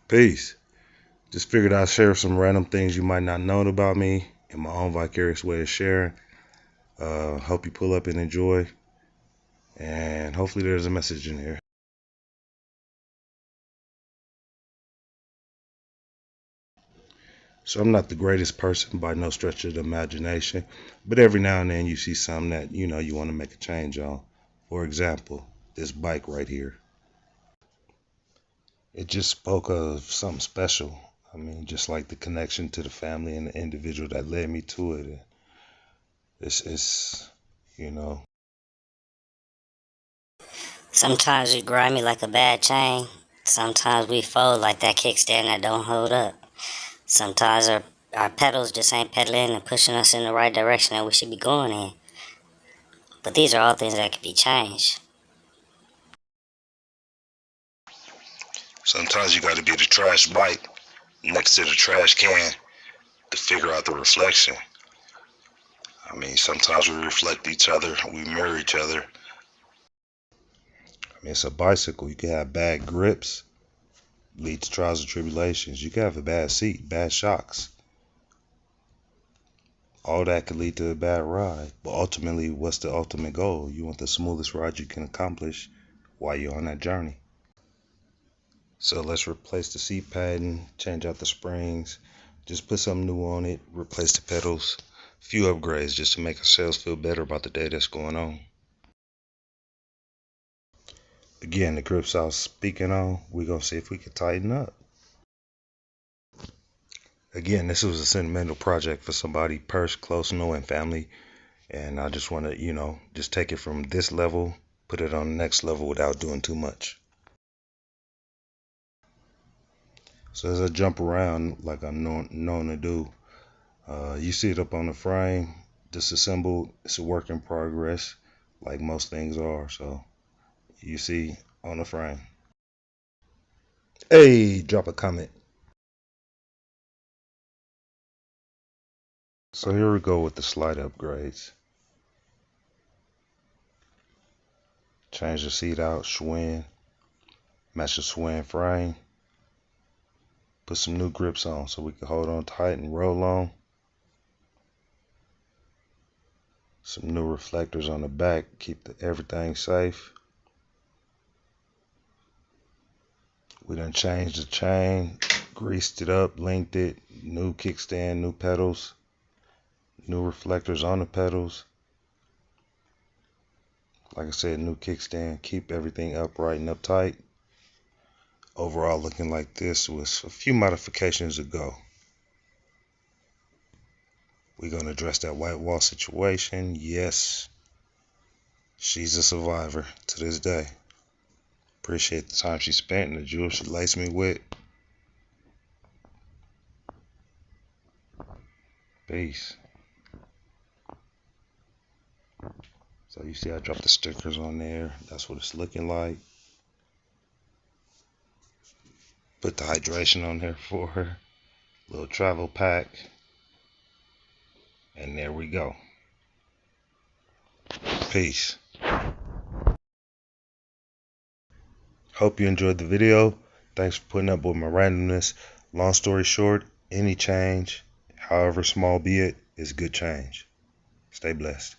Peace. Just figured I'd share some random things you might not know about me in my own vicarious way of sharing. Hope you pull up and enjoy. And hopefully there's a message in here. So I'm not the greatest person by no stretch of the imagination, but every now and then you see something that you want to make a change on. For example, this bike right here. It just spoke of something special. I mean, just like the connection to the family and the individual that led me to it. It's you know. Sometimes we grimy like a bad chain. Sometimes we fold like that kickstand that don't hold up. Sometimes our pedals just ain't pedaling and pushing us in the right direction that we should be going in. But these are all things that can be changed. Sometimes you got to be the trash bike next to the trash can to figure out the reflection. I mean, sometimes we reflect each other, we mirror each other. I mean, it's a bicycle. You can have bad grips, lead to trials and tribulations. You can have a bad seat, bad shocks. All that could lead to a bad ride. But ultimately, what's the ultimate goal? You want the smoothest ride you can accomplish while you're on that journey. So let's replace the seat padding, change out the springs, just put something new on it, replace the pedals, a few upgrades just to make ourselves feel better about the day that's going on. Again, the grips I was speaking on, we're going to see if we can tighten up. Again, this was a sentimental project for somebody close, knowing family. And I just want to, just take it from this level, put it on the next level without doing too much. So as I jump around like I'm known to do, you see it up on the frame, disassembled. It's a work in progress, like most things are. So you see on the frame. Hey, drop a comment. So here we go with the slight upgrades. Change the seat out, Schwinn. Match the Schwinn frame. Put some new grips on so we can hold on tight and roll on. Some new reflectors on the back, keep everything safe. We done changed the chain, greased it up, linked it, new kickstand, new pedals, new reflectors on the pedals. Like I said, new kickstand, keep everything upright and uptight. Overall looking like this was a few modifications ago. We're going to address that white wall situation. Yes, she's a survivor to this day. Appreciate the time she spent and the jewels she laced me with. Peace. So you see I dropped the stickers on there. That's what it's looking like. Put the hydration on there for her. Little travel pack. And there we go. Peace. Hope you enjoyed the video. Thanks for putting up with my randomness. Long story short, any change, however small be it, is good change. Stay blessed.